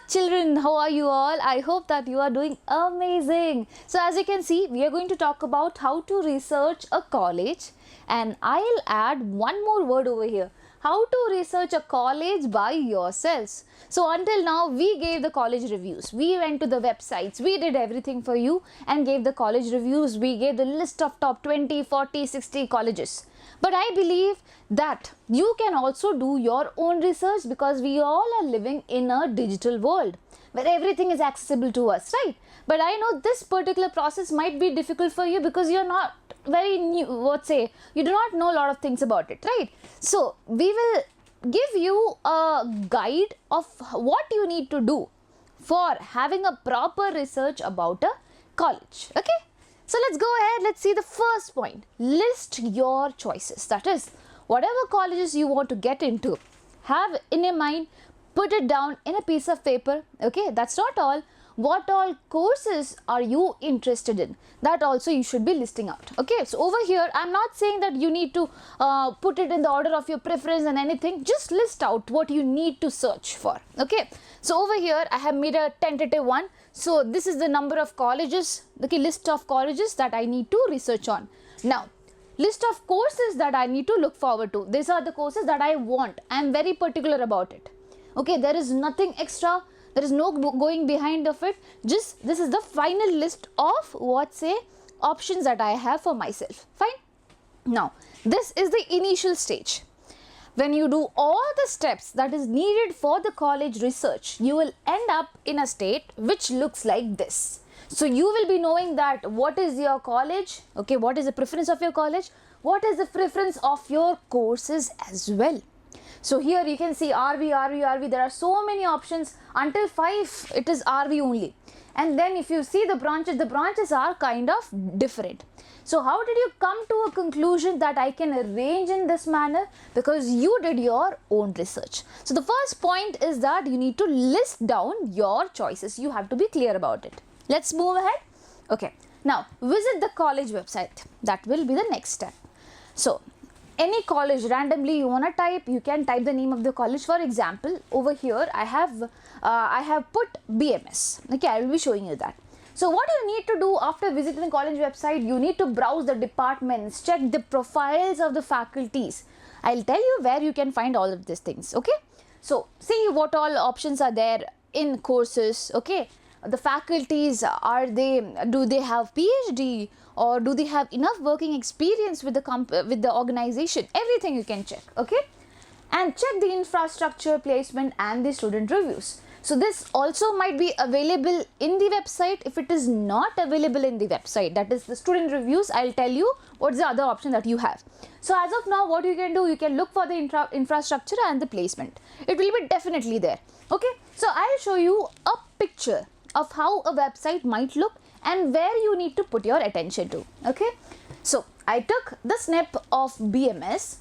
Children, how are you all? I hope that you are doing amazing. So as you can see, we are going to talk about how to research a college, and I'll add one more word over here. How to research a college by yourselves. So until now, we gave the college reviews. We went to the websites. We did everything for you and gave the college reviews. We gave the list of top 20, 40, 60 colleges. But I believe that you can also do your own research, because we all are living in a digital world where everything is accessible to us, right? But I know this particular process might be difficult for you because you're not very new, you do not know a lot of things about it, right? So we will give you a guide of what you need to do for having a proper research about a college, okay? So let's go ahead, let's see the first point. List your choices. That is, whatever colleges you want to get into, have in your mind, put it down in a piece of paper, okay? That's not all. What all courses are you interested in? That also you should be listing out, okay? So over here, I'm not saying that you need to put it in the order of your preference and anything. Just list out what you need to search for, okay? So over here, I have made a tentative one. So this is the number of colleges, okay, list of colleges that I need to research on. Now, list of courses that I need to look forward to. These are the courses that I want. I am very particular about it, okay? There is nothing extra. There is no going behind of it. Just this is the final list of options that I have for myself. Fine. Now, this is the initial stage. When you do all the steps that is needed for the college research, you will end up in a state which looks like this. So you will be knowing that what is your college, okay, what is the preference of your college, what is the preference of your courses as well. So here you can see RV, there are so many options. Until 5, it is RV only. And then if you see the branches are kind of different. So how did you come to a conclusion that I can arrange in this manner? Because you did your own research. So the first point is that you need to list down your choices. You have to be clear about it. Let's move ahead. Okay. Now, visit the college website. That will be the next step. So, any college randomly you want to type, you can type the name of the college. For example, over here I have put BMS. Okay, I will be showing you that. So what you need to do after visiting the college website, you need to browse the departments, check the profiles of the faculties. I'll tell you where you can find all of these things, okay? So see what all options are there in courses, okay? The faculties, do they have PhD, or do they have enough working experience with the organization? Everything you can check, okay? And check the infrastructure, placement and the student reviews. So this also might be available in the website. If it is not available in the website, that is the student reviews, I'll tell you what's the other option that you have. So as of now, what you can do, you can look for the infrastructure and the placement. It will be definitely there, okay? So I'll show you a picture of how a website might look and where you need to put your attention to, okay? So I took the snip of BMS.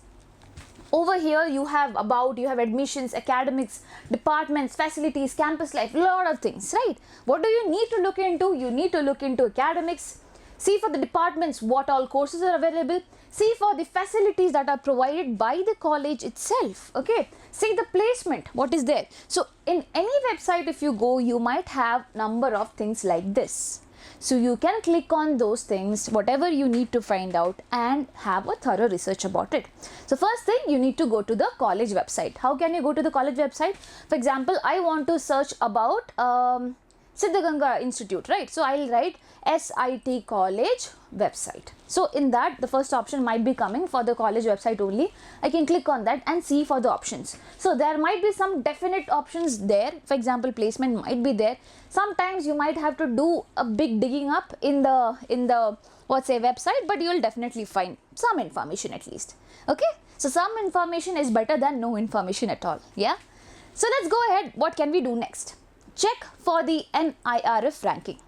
Over here you have admissions, academics, departments, facilities, campus life, lot of things, right? What do you need to look into? You need to look into academics, see for the departments what all courses are available, see for the facilities that are provided by the college itself, okay? See the placement, what is there. So in any website if you go, you might have number of things like this. So you can click on those things, whatever you need to find out, and have a thorough research about it. So first thing, you need to go to the college website. How can you go to the college website? For example, I want to search about Siddhaganga Institute, right? So I'll write SIT College website. So in that, the first option might be coming for the college website only. I can click on that and see for the options. So there might be some definite options there. For example, placement might be there. Sometimes you might have to do a big digging up in the website, but you will definitely find some information at least, okay? So some information is better than no information at all, yeah? So let's go ahead. What can we do next? Check for the NIRF ranking.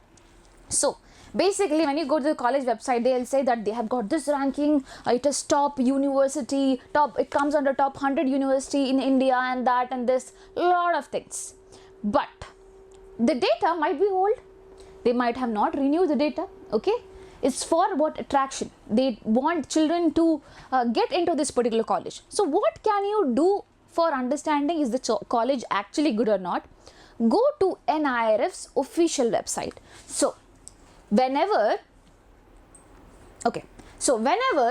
So basically, when you go to the college website, they'll say that they have got this ranking, it is top university, it comes under top 100 university in India, and that and this, lot of things. But the data might be old. They might have not renewed the data, okay? It's for what attraction? They want children to get into this particular college. So what can you do for understanding is the college actually good or not? go to NIRF's official website. So whenever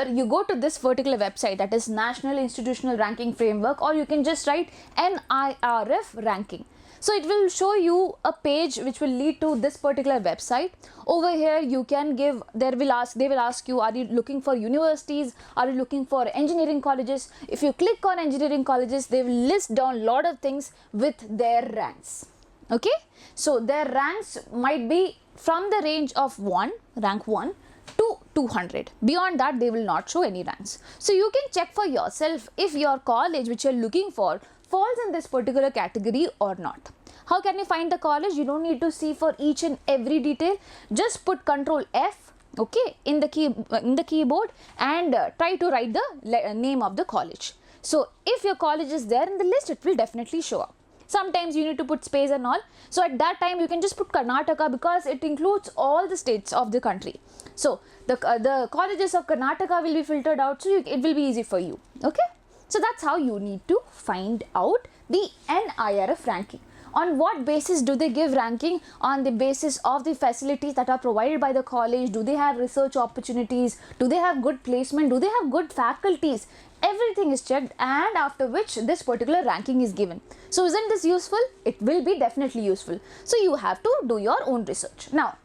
you go to this particular website, that is National Institutional Ranking Framework, or you can just write NIRF ranking. So it will show you a page which will lead to this particular website. Over here you can give, they will ask you, are you looking for universities, are you looking for engineering colleges? If you click on engineering colleges, they will list down a lot of things with their ranks. Okay, so their ranks might be from the range of rank 1 to 200. Beyond that, they will not show any ranks. So you can check for yourself if your college which you are looking for falls in this particular category or not. How can you find the college? You don't need to see for each and every detail. Just put Ctrl F, okay, in the keyboard, and try to write the name of the college. So if your college is there in the list, it will definitely show up. Sometimes you need to put space and all. So at that time you can just put Karnataka, because it includes all the states of the country. So the colleges of Karnataka will be filtered out, so it will be easy for you. Okay. So that's how you need to find out the NIRF ranking. On what basis do they give ranking? On the basis of the facilities that are provided by the college. Do they have research opportunities? Do they have good placement? Do they have good faculties? Everything is checked, and after which this particular ranking is given. So isn't this useful? It will be definitely useful. So you have to do your own research. Now,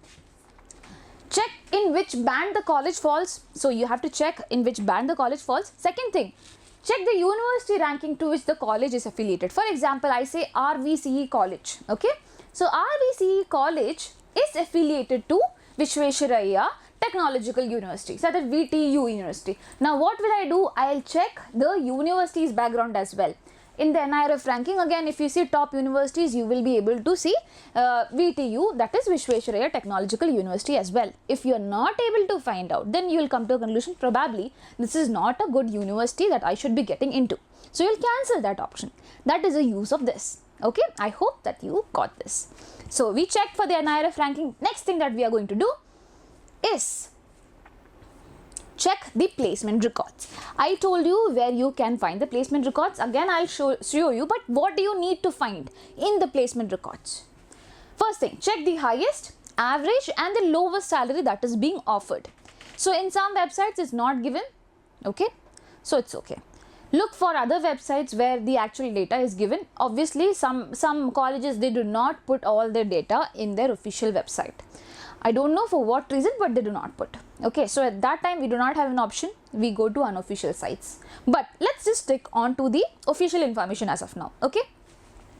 check in which band the college falls. So you have to check in which band the college falls. Second thing, check the university ranking to which the college is affiliated. For example, I say RVCE college. Okay. So RVCE college is affiliated to Vishwesvaraya Technological University, so that VTU University. Now what will I do? I'll check the university's background as well. In the NIRF ranking, again, if you see top universities, you will be able to see VTU, that is Vishwesvaraya Technological University as well. If you are not able to find out, then you will come to a conclusion, probably this is not a good university that I should be getting into. So you will cancel that option. That is the use of this. Okay, I hope that you got this. So we checked for the NIRF ranking. Next thing that we are going to do is check the placement records. I told you where you can find the placement records. Again, I'll show you, but what do you need to find in the placement records? First thing, check the highest, average and the lowest salary that is being offered. So in some websites it's not given, okay, so it's okay. Look for other websites where the actual data is given. Obviously some colleges, they do not put all their data in their official website. I don't know for what reason, but they do not put. Okay, so at that time we do not have an option. We go to unofficial sites. But let's just stick on to the official information as of now. Okay,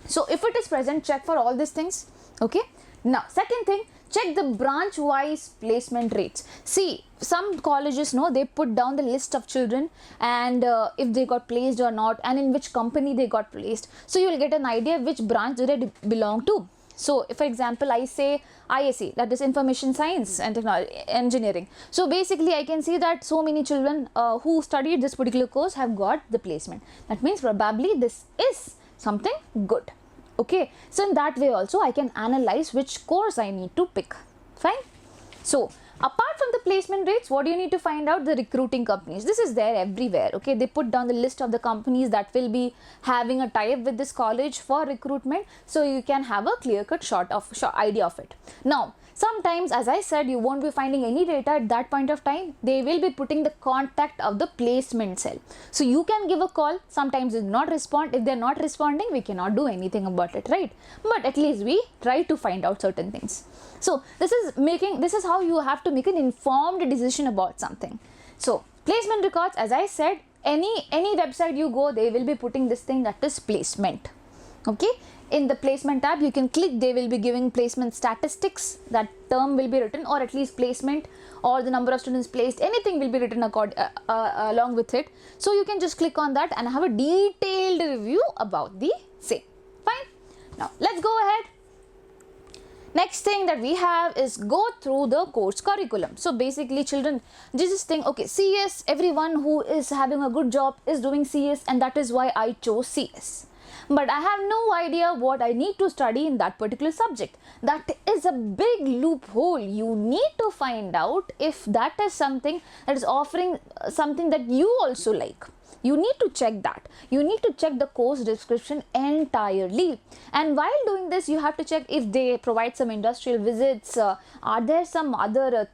so if it is present, check for all these things. Okay, now second thing, check the branch wise placement rates. See, some colleges, no, they put down the list of children and if they got placed or not, and in which company they got placed. So you will get an idea which branch do they belong to. So if, for example, I say ISE, that is Information Science and Technology Engineering. So basically I can see that so many children who studied this particular course have got the placement. That means probably this is something good. Okay, so in that way also I can analyze which course I need to pick. Fine. So apart from the placement rates, what do you need to find out? The recruiting companies. This is there everywhere. Okay, they put down the list of the companies that will be having a tie-up with this college for recruitment, so you can have a clear-cut short idea of it. Now, sometimes, as I said, you won't be finding any data at that point of time. They will be putting the contact of the placement cell. So you can give a call. Sometimes they do not respond. If they're not responding, we cannot do anything about it, right? But at least we try to find out certain things. So this is how you have to make an informed decision about something. So placement records, as I said, any website you go, they will be putting this thing, that is placement. Okay, in the placement tab you can click, they will be giving placement statistics, that term will be written, or at least placement or the number of students placed, anything will be written along with it. So you can just click on that and have a detailed review about the same. Fine. Now let's go ahead. Next thing that we have is go through the course curriculum. So basically children, just think, okay, CS, everyone who is having a good job is doing CS, and that is why I chose CS. But I have no idea what I need to study in that particular subject. That is a big loophole. You need to find out if that is something that is offering something that you also like. You need to check that. You need to check the course description entirely. And while doing this, you have to check if they provide some industrial visits. Are there some other,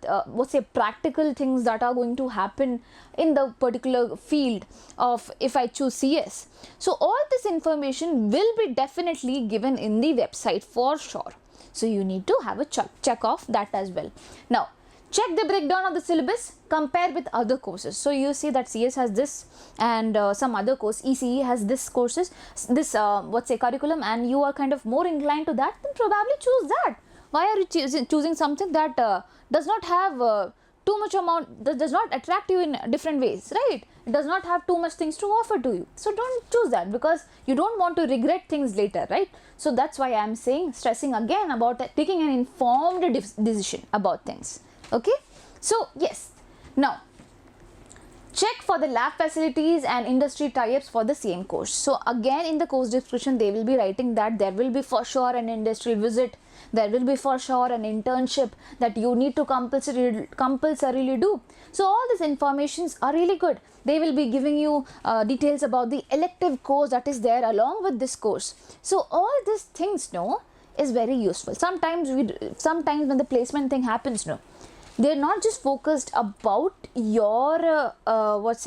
practical things that are going to happen in the particular field of if I choose CS. So all this information will be definitely given in the website for sure. So you need to have a check off that as well. Now, check the breakdown of the syllabus, compare with other courses. So you see that CS has this and some other course, ECE has this courses, this curriculum, and you are kind of more inclined to that, then probably choose that. Why are you choosing something that does not have too much amount, that does not attract you in different ways, right? It does not have too much things to offer to you. So don't choose that, because you don't want to regret things later, right? So that's why I am stressing again about taking an informed decision about things. Okay, so yes, now check for the lab facilities and industry tie-ups for the same course. So again, in the course description, they will be writing that there will be for sure an industrial visit, there will be for sure an internship that you need to compulsorily do. So all these informations are really good. They will be giving you details about the elective course that is there along with this course. So all these things, is very useful. Sometimes when the placement thing happens, they're not just focused about your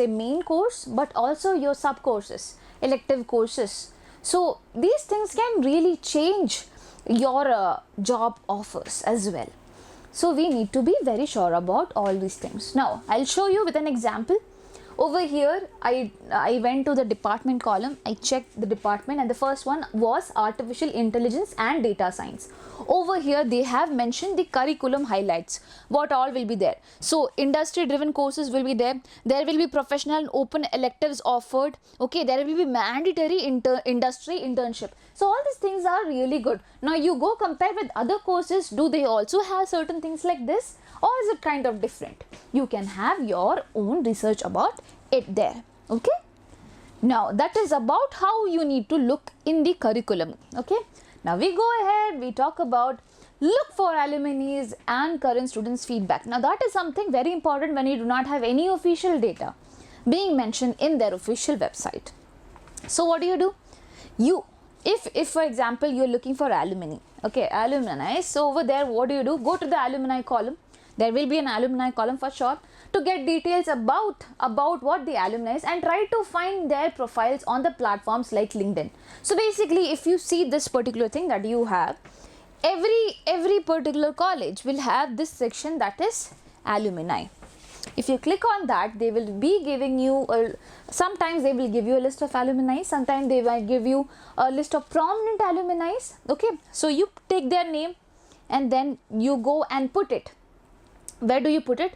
main course, but also your sub courses, elective courses. So these things can really change your job offers as well. So we need to be very sure about all these things. Now I'll show you with an example. Over here, I went to the department column, I checked the department, and the first one was Artificial Intelligence and Data Science. Over here, they have mentioned the curriculum highlights, what all will be there. So, industry-driven courses will be there. There will be professional and open electives offered. Okay, there will be mandatory industry internship. So, all these things are really good. Now, you go compare with other courses. Do they also have certain things like this? Or is it kind of different? You can have your own research about it there. Okay. Now that is about how you need to look in the curriculum. Okay. Now we go ahead, we talk about look for alumni and current students feedback. Now that is something very important when you do not have any official data being mentioned in their official website. So what do? If for example you are looking for alumni, okay, alumni. So over there, what do? Go to the alumni column. There will be an alumni column for sure to get details about what the alumni is, and try to find their profiles on the platforms like LinkedIn. So basically, if you see this particular thing that you have, every particular college will have this section that is alumni. If you click on that, they will be giving you sometimes they will give you a list of alumni, sometimes they might give you a list of prominent alumni. Okay, so you take their name and then you go and put it. Where do you put it?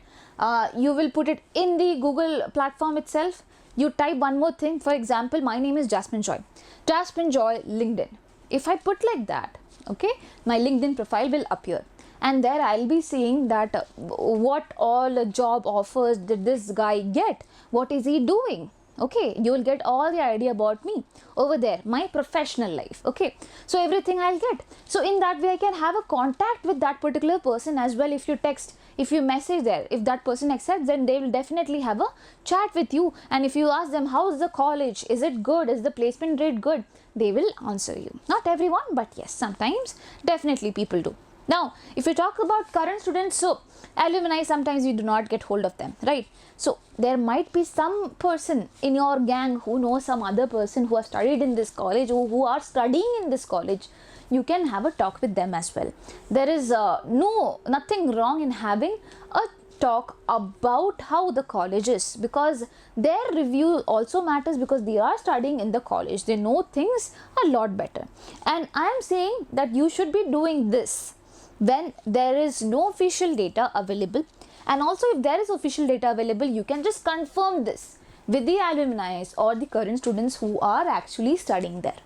You will put it in the Google platform itself. You type one more thing. For example, my name is Jasmine Joy. Jasmine Joy LinkedIn. If I put like that, okay, my LinkedIn profile will appear. And there I'll be seeing that what all job offers did this guy get? What is he doing? Okay, you will get all the idea about me over there, my professional life. Okay, so everything I'll get. So in that way, I can have a contact with that particular person as well. If you text, if you message there, if that person accepts, then they will definitely have a chat with you. And if you ask them, how's the college? Is it good? Is the placement rate good? They will answer you. Not everyone, but yes, sometimes definitely people do. Now, if you talk about current students, so alumni, sometimes you do not get hold of them, right? So there might be some person in your gang who knows some other person who has studied in this college, or who are studying in this college. You can have a talk with them as well. There is nothing wrong in having a talk about how the college is, because their review also matters, because they are studying in the college. They know things a lot better. And I am saying that you should be doing this when there is no official data available, and also if there is official data available, you can just confirm this with the alumni or the current students who are actually studying there.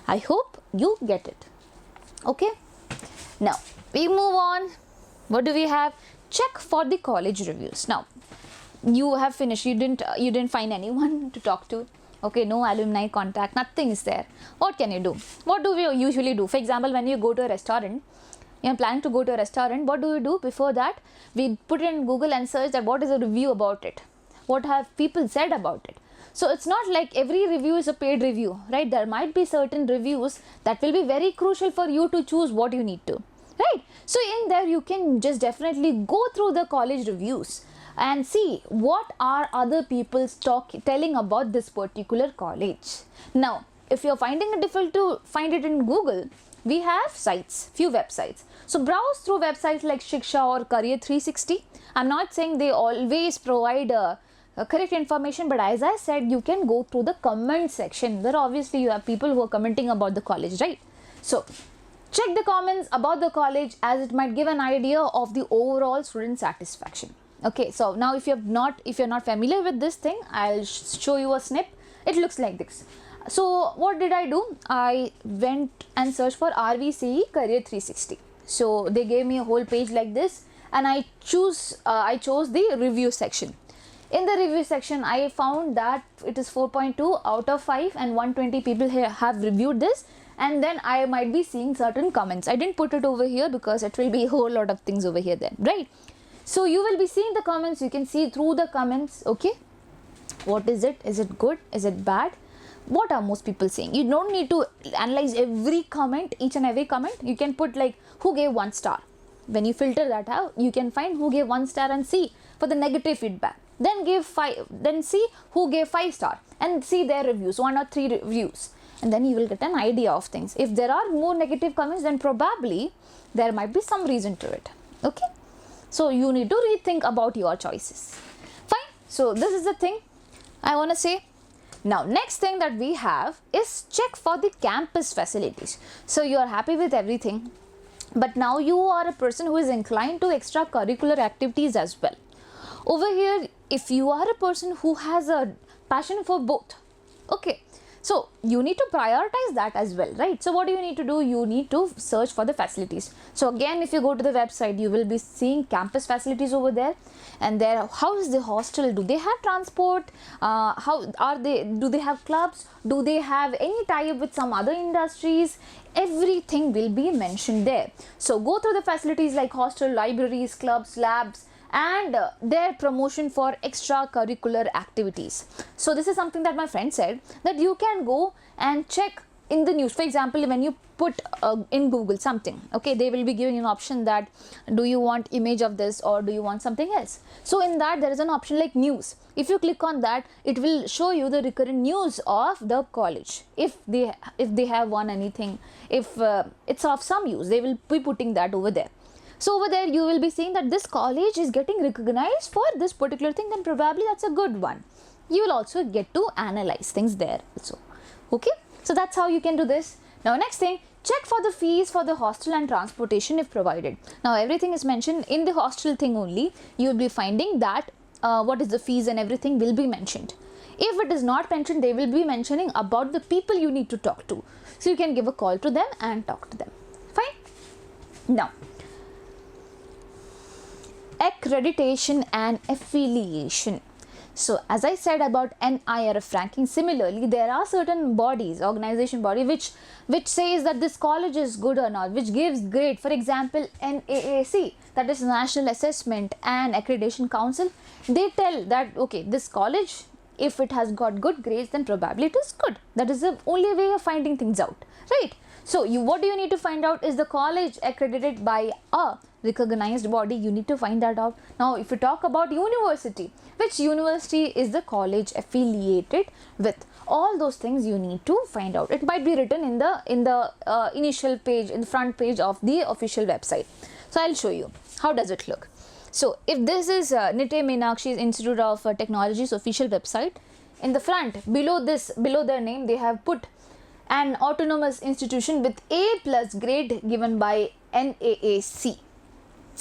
I hope you get it. Okay, now we move on. What do we have? Check for the college reviews. Now you have finished, you didn't find anyone to talk to. Okay, no alumni contact, nothing is there. What can you do? What do we usually do? For example, when you go to a restaurant, you are planning to go to a restaurant, what do we do before that? We put it in Google and search that what is the review about it, what have people said about it. So it's not like every review is a paid review, right? There might be certain reviews that will be very crucial for you to choose what you need to, right? So in there you can just definitely go through the college reviews and see what are other people telling about this particular college. Now, if you're finding it difficult to find it in Google, we have sites, few websites. So browse through websites like Shiksha or Career 360. I'm not saying they always provide correct information, but as I said, you can go through the comment section. There obviously you have people who are commenting about the college, right? So check the comments about the college, as it might give an idea of the overall student satisfaction. Okay, so now if you're not familiar with this thing, I'll show you a snip. It looks like this. So what did I do? I went and searched for RVCE Career 360. So they gave me a whole page like this, and I chose the review section. In the review section, I found that it is 4.2 out of 5 and 120 people here have reviewed this. And then I might be seeing certain comments. I didn't put it over here because it will be a whole lot of things over here then, right? So you will be seeing the comments. You can see through the comments, okay? What is it? Is it good? Is it bad? What are most people saying? You don't need to analyze every comment, each and every comment. You can put like who gave 1 star. When you filter that out, you can find who gave 1 star and see for the negative feedback. Then see who gave 5 star and see their reviews, 1 or 3 reviews. And then you will get an idea of things. If there are more negative comments, then probably there might be some reason to it. Okay. So you need to rethink about your choices. Fine. So this is the thing I want to say. Now, next thing that we have is check for the campus facilities. So you are happy with everything, but now you are a person who is inclined to extracurricular activities as well. Over here, if you are a person who has a passion for both, okay, so you need to prioritize that as well, right? So what do you need to do? You need to search for the facilities. So again, if you go to the website, you will be seeing campus facilities over there. And there, how is the hostel? Do they have transport? Do they have clubs? Do they have any tie-up with some other industries? Everything will be mentioned there. So go through the facilities like hostel, libraries, clubs, labs, and their promotion for extracurricular activities. So this is something that my friend said, that you can go and check in the news. For example, when you put in Google something, okay, they will be giving you an option that do you want image of this or do you want something else. So in that there is an option like news. If you click on that, it will show you the recurrent news of the college. If they have won anything, if it's of some use, they will be putting that over there. So over there you will be seeing that this college is getting recognized for this particular thing, then probably that's a good one. You will also get to analyze things there also. Okay, so that's how you can do this. Now next thing, check for the fees for the hostel and transportation if provided. Now everything is mentioned in the hostel thing only. You will be finding that what is the fees and everything will be mentioned. If it is not mentioned, they will be mentioning about the people you need to talk to. So you can give a call to them and talk to them. Fine. Now, accreditation and affiliation. So as I said about NIRF ranking, similarly there are certain bodies, organization body which says that this college is good or not, which gives grade. For example, NAAC, that is National Assessment and Accreditation Council, they tell that okay, this college, if it has got good grades, then probably it is good. That is the only way of finding things out, right? So what do you need to find out? Is the college accredited by a recognized body? You need to find that out. Now if you talk about university, which university is the college affiliated with? All those things you need to find out. It might be written in the initial page, in the front page of the official website. So I'll show you how does it look. So if this is Nite Meenakshi's Institute of Technology's official website, in the front below their name, they have put an autonomous institution with A+ grade given by NAAC.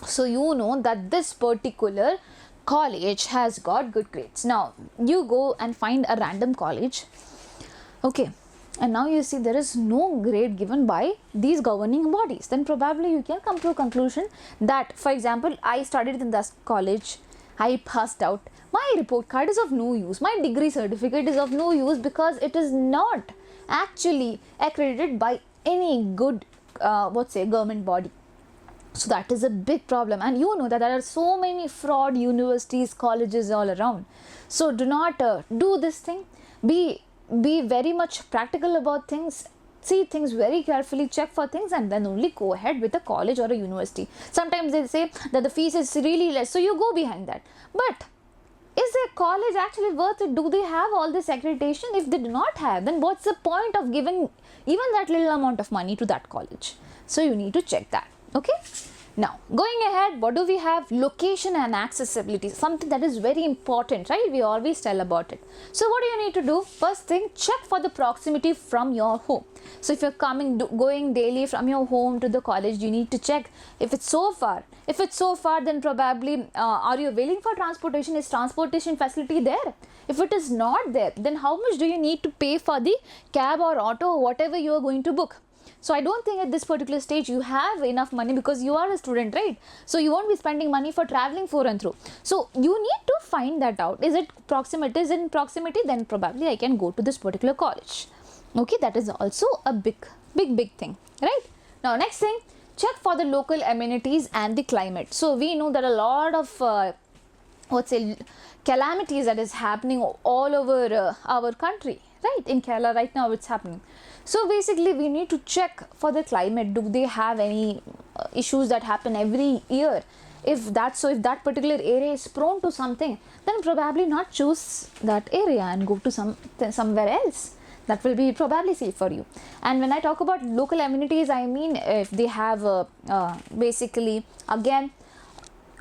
So you know that this particular college has got good grades. Now you go and find a random college, okay, and now you see there is no grade given by these governing bodies, then probably you can come to a conclusion that, for example, I studied in this college, I passed out, my report card is of no use, my degree certificate is of no use because it is not actually accredited by any good government body. So that is a big problem, and you know that there are so many fraud universities, colleges all around. So do not do this thing. Be very much practical about things. See things very carefully, check for things, and then only go ahead with a college or a university. Sometimes they say that the fees is really less, so you go behind that. But is a college actually worth it? Do they have all this accreditation? If they do not have, then what's the point of giving even that little amount of money to that college? So you need to check that. Okay. Now going ahead, what do we have? Location and accessibility, something that is very important, right? We always tell about it. So what do you need to do? First thing, check for the proximity from your home. So if you're going daily from your home to the college, you need to check if it's so far. If it's so far, then probably are you willing for transportation? Is transportation facility there? If it is not there, then how much do you need to pay for the cab or auto or whatever you are going to book? So I don't think at this particular stage you have enough money, because you are a student, right? So you won't be spending money for traveling through and through. So you need to find that out. Is it proximity? Is in proximity? Then probably I can go to this particular college. Okay, that is also a big thing, right? Now next thing, check for the local amenities and the climate. So we know that a lot of calamities that is happening all over our country, right? In Kerala right now it's happening. So basically we need to check for the climate. Do they have any issues that happen every year? If that particular area is prone to something, then probably not choose that area and go to somewhere else. That will be probably safe for you. And when I talk about local amenities, I mean if they have basically again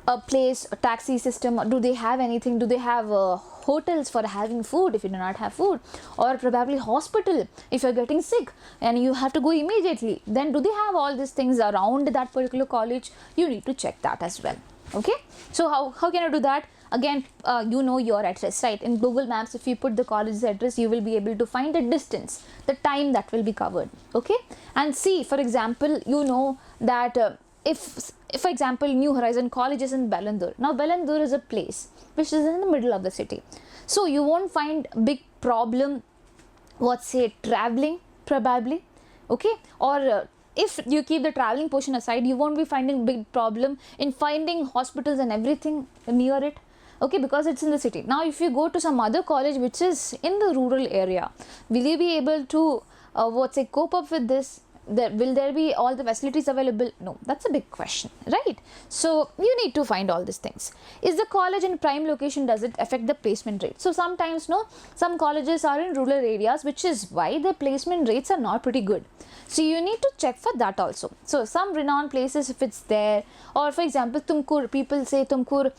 a place, a taxi system, do they have anything? Do they have hotels for having food if you do not have food? Or probably hospital if you're getting sick and you have to go immediately, then do they have all these things around that particular college? You need to check that as well. Okay, so how can I do that? Again, you know your address, right? In Google Maps, if you put the college's address, you will be able to find the distance, the time that will be covered. Okay, and see, for example, you know that if for example New Horizon College is in Bellandur. Now Bellandur is a place which is in the middle of the city, so you won't find big problem traveling probably. Okay, or if you keep the traveling portion aside, you won't be finding big problem in finding hospitals and everything near it. Okay, because it's in the city. Now if you go to some other college which is in the rural area, will you be able to cope up with this? Will there be all the facilities available? No, that's a big question, right? So you need to find all these things. Is the college in prime location? Does it affect the placement rate? So sometimes some colleges are in rural areas, which is why the placement rates are not pretty good. So you need to check for that also. So some renowned places, if it's there, or for example Tumkur, people say Tumkur,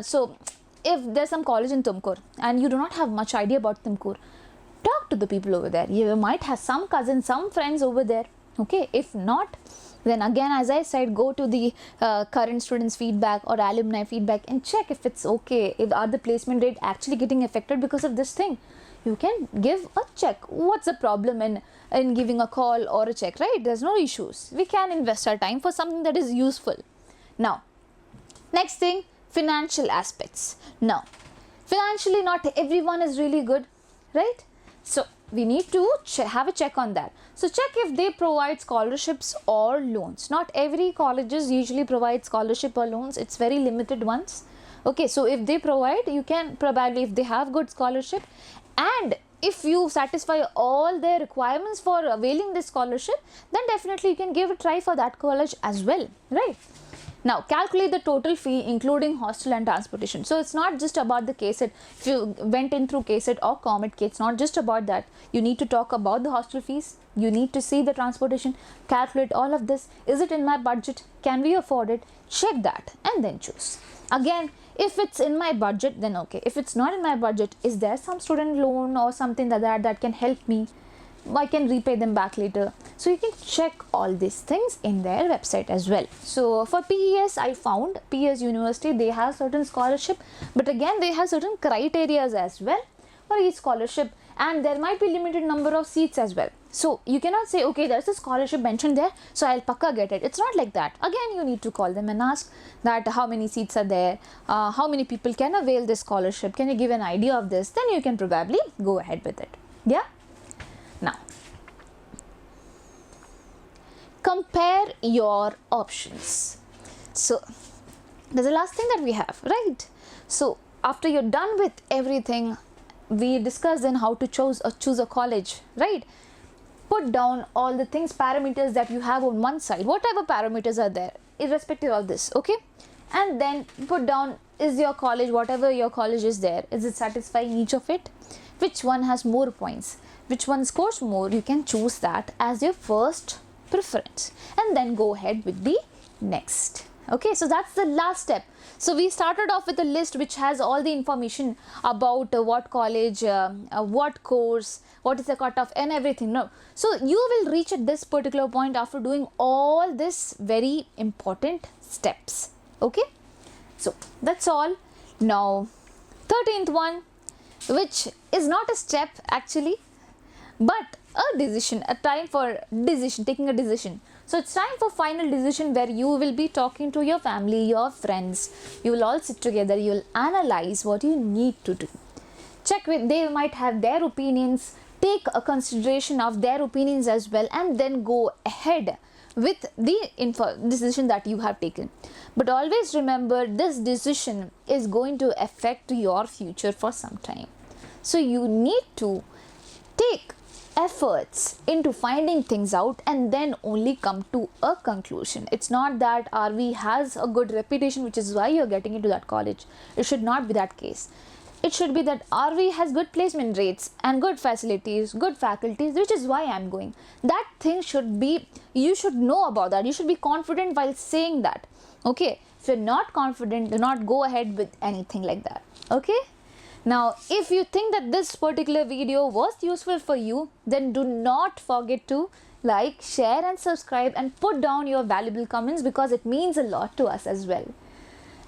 so if there's some college in Tumkur and you do not have much idea about Tumkur, talk to the people over there. You might have some cousins, some friends over there. Okay, if not, then again, as I said, go to the current students feedback or alumni feedback and check if it's okay, if are the placement rate actually getting affected because of this thing. You can give a check. What's the problem in giving a call or a check, right? There's no issues. We can invest our time for something that is useful. Now next thing, financial aspects. Now financially not everyone is really good, right? So we need to have a check on that. So check if they provide scholarships or loans. Not every colleges usually provide scholarship or loans. It's very limited ones. Okay, so if they provide, you can probably, if they have good scholarship, and if you satisfy all their requirements for availing this scholarship, then definitely you can give a try for that college as well, right? Now calculate the total fee including hostel and transportation. So it's not just about the KCET. If you went in through KCET or COMET, it's not just about that. You need to talk about the hostel fees. You need to see the transportation, calculate all of this. Is it in my budget? Can we afford it? Check that and then choose. Again, if it's in my budget, then okay. If it's not in my budget, is there some student loan or something like that can help me? I can repay them back later. So you can check all these things in their website as well. So for PES, I found PES University, they have certain scholarship, but again they have certain criterias as well for each scholarship, and there might be limited number of seats as well. So you cannot say, okay, there's a scholarship mentioned there, so I'll pakka get it. It's not like that. Again, you need to call them and ask that how many seats are there, how many people can avail this scholarship, can you give an idea of this? Then you can probably go ahead with it. Yeah. Now, compare your options. So that's the last thing that we have, right? So after you're done with everything, we discussed then how to choose a college, right? Put down all the things, parameters that you have on one side, whatever parameters are there, irrespective of this, okay? And then put down, is your college, whatever your college is there, is it satisfying each of it? Which one has more points? Which one scores more? You can choose that as your first preference and then go ahead with the next. Okay, so that's the last step. So we started off with a list which has all the information about what college, what course, what is the cutoff and everything. No, so you will reach at this particular point after doing all this very important steps. Okay, so that's all. Now 13th one, which is not a step actually, but a decision, a time for decision, taking a decision. So it's time for final decision, where you will be talking to your family, your friends. You will all sit together, you will analyze what you need to do. Check with, they might have their opinions, take a consideration of their opinions as well, and then go ahead with the decision that you have taken. But always remember, this decision is going to affect your future for some time. So you need to take efforts into finding things out and then only come to a conclusion. It's not that RV has a good reputation, which is why you're getting into that college. It should not be that case. It should be that RV has good placement rates and good facilities, good faculties, which is why I'm going. That thing should be, you should know about that. You should be confident while saying that. Okay, if you're not confident, do not go ahead with anything like that. Okay. Now, if you think that this particular video was useful for you, then do not forget to like, share and subscribe and put down your valuable comments, because it means a lot to us as well.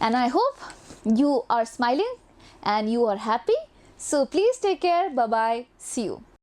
And I hope you are smiling and you are happy. So please take care. Bye bye. See you.